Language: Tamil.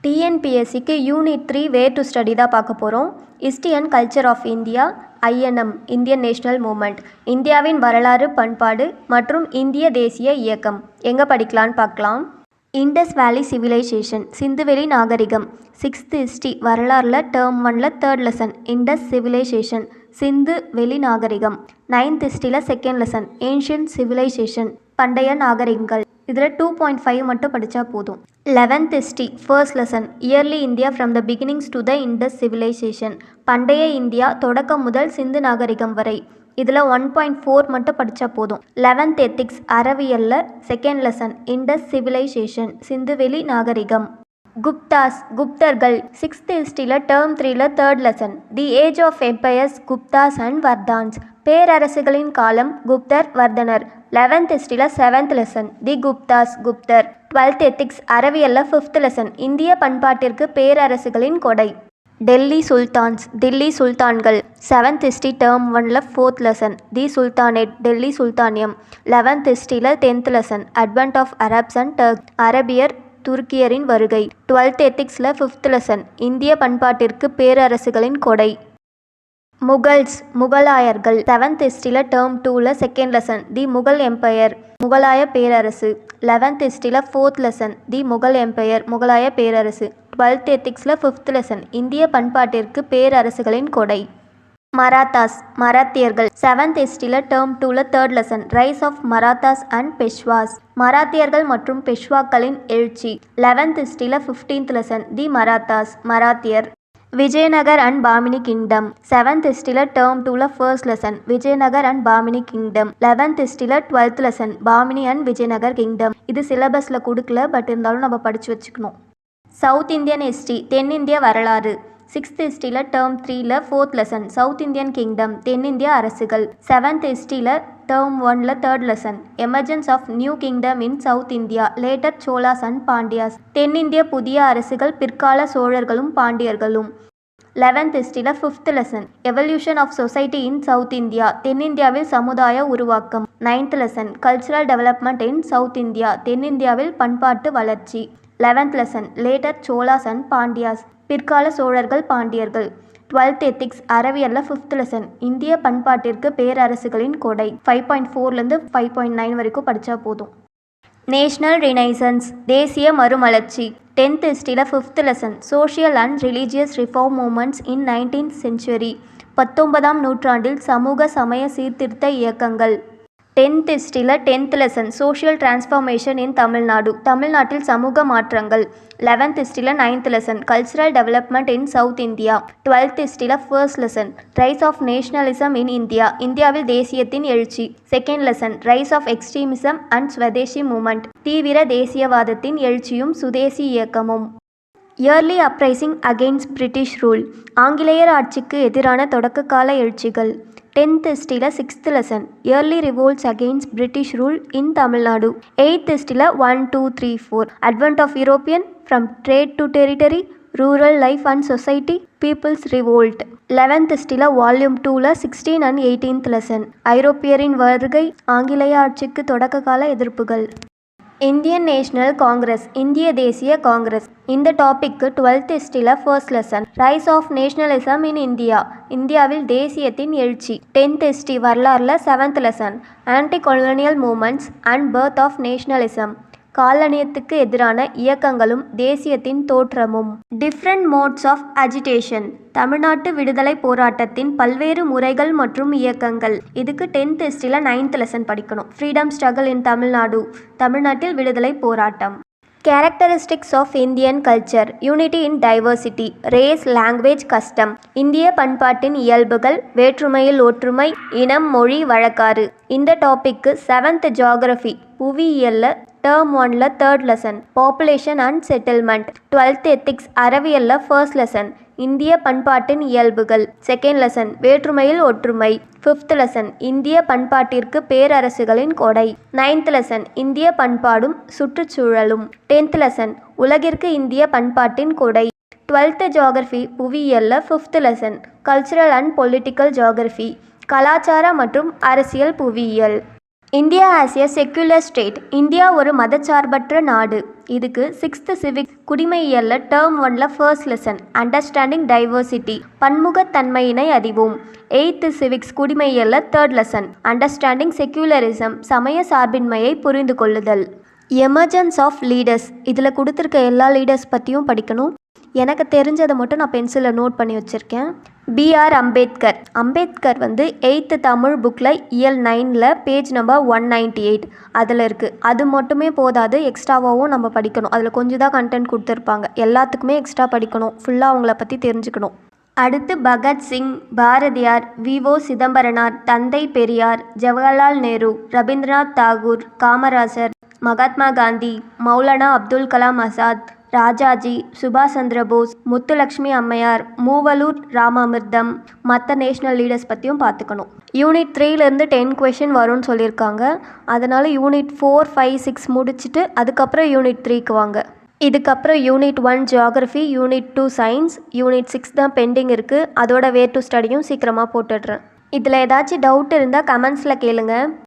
டிஎன்பிஎஸ்சிக்கு யூனிட் 3 வேர் டு ஸ்டடி தான் பார்க்க போகிறோம். History and culture of India, INM Indian national movement, இந்தியாவின் வரலாறு பண்பாடு மற்றும் இந்திய தேசிய இயக்கம் எங்கே படிக்கலான்னு பார்க்கலாம். இண்டஸ் வேலி சிவிலைசேஷன், சிந்துவெளி நாகரிகம். 6th ஹிஸ்ட்ரி வரலாறில் டேர்ம் 1ல் 3rd லெசன் இண்டஸ் சிவிலைசேஷன், சிந்து வெளி நாகரிகம். 9th ஹிஸ்ட்ரியில் 2nd லெசன் ஏன்ஷியன்ட் சிவிலைசேஷன், பண்டைய நாகரிகங்கள். இதில் 2.5 மட்டும் படித்தா போதும். 11th history first lesson early India from the beginnings to the Indus civilisation, பண்டைய இந்தியா தொடக்கம் முதல் சிந்து நாகரிகம் வரை. இதில் 1.4 மட்டும் படித்தா போதும். 11th எத்திக்ஸ் அறவியலில் 2nd லெசன் இண்டஸ் சிவிலைசேஷன், சிந்துவெளி நாகரிகம். குப்தாஸ் குப்தர்கள் 6th ஹிஸ்ட்ரியில் டேர்ம் 3ல் 3rd lesson the age of empires, Guptas and Vardhans, பேரரசுகளின் காலம், குப்தர் வர்தனர். 11th ஹிஸ்ட்ரியில் 7th லெசன் தி குப்தாஸ், குப்தர். 12th எத்திக்ஸ் அறவியலில் 5th லெசன் இந்திய பண்பாட்டிற்கு பேரரசுகளின் கொடை, டெல்லி சுல்தான்ஸ், தில்லி சுல்தான்கள். 7th ஹிஸ்ட்ரி டேர்ம் 1ல் 4th lesson the sultanate, Delhi சுல்தானியம். 11th ஹிஸ்ட்ரியில் 10th lesson advent of Arabs and Turk, அரபியர் துருக்கியரின் வருகை. 12th எத்திக்ஸில் 5th லெசன் இந்திய பண்பாட்டிற்கு பேரரசுகளின் கொடை, முகல்ஸ், முகலாயர்கள். 7th ஹிஸ்ட்ரியில் டேர்ம் 2ல் 2nd லெசன் தி முகல் எம்பையர், முகலாய பேரரசு. 11th ஹிஸ்ட்ரியில் 4th லெசன் தி முகல் எம்பையர், முகலாய பேரரசு. 12th எத்திக்ஸில் 5th லெசன் இந்திய பண்பாட்டிற்கு பேரரசுகளின் கொடை, மராத்தாஸ், மராத்தியர்கள். 7th ஹிஸ்ட்ரியில் டேர்ம் 2ல் 3rd lesson rise of Marathas and Peshwas, மராத்தியர்கள் மற்றும் பெஷ்வாக்களின் எழுச்சி. 11th ஹிஸ்ட்ரியில் 15th லெசன் தி மராத்தாஸ், மராத்தியர். Vijayanagar and Bahmani kingdom. 7th ஹிஸ்ட்ரியில் டேர்ம் 2ல் 1st lesson Vijayanagar and Bahmani kingdom. 11th ஹிஸ்ட்ரியில் 12th lesson Bahmani and Vijayanagar kingdom. இது சிலபஸில் கொடுக்கல, பட் இருந்தாலும் நம்ம படித்து வச்சுக்கணும். சவுத் இந்தியன் ஹிஸ்ட்ரி, தென்னிந்திய வரலாறு. 6th ஹிஸ்ட்ரியில் டேர்ம் 3ல் 4th lesson south Indian kingdom, தென்னிந்திய அரசுகள். 7th ஹிஸ்ட்ரியில் டேர்ம் 1ல் 3rd lesson emergence of new kingdom in south India, later Cholas and Pandyas, தென்னிந்திய புதிய அரசுகள், பிற்கால சோழர்களும் பாண்டியர்களும். 11th ஹிஸ்ட்ரியில் 5th lesson evolution of society in south India, தென்னிந்தியாவில் சமுதாய உருவாக்கம். 9th lesson cultural development in south India, தென்னிந்தியாவில் பண்பாட்டு வளர்ச்சி. 11th lesson later Cholas and Pandyas, பிற்கால சோழர்கள் பாண்டியர்கள். 12th எத்திக்ஸ் அறவியலில் 5th லெசன் இந்திய பண்பாட்டிற்கு பேரரசுகளின் கொடை. 5.4லேருந்து 5.9 வரைக்கும் படித்தா போதும். நேஷனல் ரினைசன்ஸ், தேசிய மறுமலர்ச்சி. 10th ஹிஸ்ட்ரியில் 5th lesson social and religious reform movements in 19th century, 19ஆம் நூற்றாண்டில் சமூக சமய சீர்திருத்த இயக்கங்கள். 10th ஹிஸ்ட்ரியில் 10th lesson social transformation in Tamil Nadu, தமிழ்நாட்டில் சமூக மாற்றங்கள். 11th ஹிஸ்ட்ரியில் 9th lesson cultural development in south India. 12th ஹிஸ்ட்ரியில் 1st lesson rise of nationalism in India, இந்தியாவில் தேசியத்தின் எழுச்சி. 2nd lesson rise of extremism and Swadeshi movement, தீவிர தேசியவாதத்தின் எழுச்சியும் சுதேசி இயக்கமும். Early uprising against British rule, ஆங்கிலேயர் ஆட்சிக்கு எதிரான தொடக்ககால எழுச்சிகள். 10th ஹிஸ்ட்ரியில் 6th lesson early revolts against British rule in Tamil Nadu. 8th ஹிஸ்ட்ரியில் 1, 2, 3, 4 advent of European from trade to territory, rural life and society, people's revolt. 11th ஹிஸ்ட்ரியில் வால்யூம் 2ல் 16 and 18th லெசன் ஐரோப்பியரின் வருகை, ஆங்கிலேய ஆட்சிக்கு தொடக்ககால எதிர்ப்புகள். இந்தியன் நேஷனல் காங்கிரஸ், இந்திய தேசிய காங்கிரஸ். இந்த டாபிக்கு 12th ஹிஸ்ட்ரியில் 1st lesson rise of nationalism in India, இந்தியாவில் தேசியத்தின் எழுச்சி. 10th ஹிஸ்ட்ரி வரலாறில் 7th lesson anti colonial movements and birth of nationalism, காலனியத்துக்கு எதிரான இயக்கங்களும் தேசியத்தின் தோற்றமும். டிஃப்ரெண்ட் மோட்ஸ் ஆஃப் அஜிடேஷன், தமிழ்நாட்டு விடுதலை போராட்டத்தின் பல்வேறு முறைகள் மற்றும் இயக்கங்கள். இதுக்கு 10th ஹிஸ்ட்ரியில் 9th லெசன் படிக்கணும். ஃப்ரீடம் ஸ்ட்ரகிள் இன் தமிழ்நாடு, தமிழ்நாட்டில் விடுதலை போராட்டம். Characteristics of Indian culture, unity in diversity, race, language, custom, இந்திய பண்பாட்டின் இயல்புகள், வேற்றுமையில் ஒற்றுமை, இனம், மொழி, வழக்காறு. இந்த டாபிக்கு 7th ஜியாகிரஃபி, புவியியலில் டேர்ம் 1ல் 3rd lesson population and settlement. 12th ethics அறவியலில் 1st லெசன் இந்திய பண்பாட்டின் இயல்புகள். 2nd லெசன் வேற்றுமையில் ஒற்றுமை. 5th லெசன் இந்திய பண்பாட்டிற்கு பேரரசுகளின் கொடை. 9th லெசன் இந்திய பண்பாடும் சுற்றுச்சூழலும். 10th லெசன் உலகிற்கு இந்திய பண்பாட்டின் கொடை. 12th ஜியாகிரஃபி புவியியலில் 5th lesson cultural and political geography, கலாச்சார மற்றும் அரசியல் புவியியல். India as a secular state. India ஒரு மதச்சார்பற்ற நாடு. இதுக்கு 6th சிவிக்ஸ் குடிமையியல்ல டேர்ம் 1ல ஃபர்ஸ்ட் லெசன் அண்டர்ஸ்டாண்டிங் டைவர்சிட்டி பன்முகத்தன்மையினை அறிவோம். 8th சிவிக்ஸ் குடிமையியல்ல 3rd லெசன் அண்டர்ஸ்டாண்டிங் செக்யூலரிசம் சமய சார்பின்மையை புரிந்து கொள்ளுதல். Emergence of leaders. இதில் கொடுத்துருக்க எல்லா லீடர்ஸ் பற்றியும் படிக்கணும். எனக்கு தெரிஞ்சதை மட்டும் நான் பென்சிலில் நோட் பண்ணி வச்சுருக்கேன். பிஆர் அம்பேத்கர். அம்பேத்கர் வந்து 8th தமிழ் புக்கில் இயல் 9ல் பேஜ் நம்பர் 198 அதில் இருக்குது. அது மட்டுமே போதாது, எக்ஸ்ட்ராவாகவும் நம்ம படிக்கணும். அதில் கொஞ்சம் தான் கண்டென்ட் கொடுத்துருப்பாங்க. எல்லாத்துக்குமே எக்ஸ்ட்ரா படிக்கணும், ஃபுல்லாக அவங்கள பற்றி தெரிஞ்சுக்கணும். அடுத்து பகத்சிங், பாரதியார், வி.ஓ. சிதம்பரனார், தந்தை பெரியார், ஜவஹர்லால் நேரு, ரவீந்திரநாத் தாகூர், காமராஜர், மகாத்மா காந்தி, மௌலானா அப்துல் கலாம் ஆசாத், ராஜாஜி, சுபாஷ் சந்திர போஸ், முத்துலக்ஷ்மி அம்மையார், மூவலூர் ராமாமிர்தம், மற்ற நேஷ்னல் லீடர்ஸ் பற்றியும் பார்த்துக்கணும். யூனிட் 3லேருந்து 10 கொஷின் வரும்னு சொல்லியிருக்காங்க. அதனால் யூனிட் 4, 5, 6 முடிச்சுட்டு அதுக்கப்புறம் யூனிட் 3க்கு வாங்க. இதுக்கப்புறம் unit 1 geography, unit 2 science, unit 6 தான் பெண்டிங் இருக்குது. அதோட வே டு ஸ்டடியும் சீக்கிரமாக போட்டுடுறேன். இதில் ஏதாச்சும் டவுட் இருந்தால் கமெண்ட்ஸில் கேளுங்க.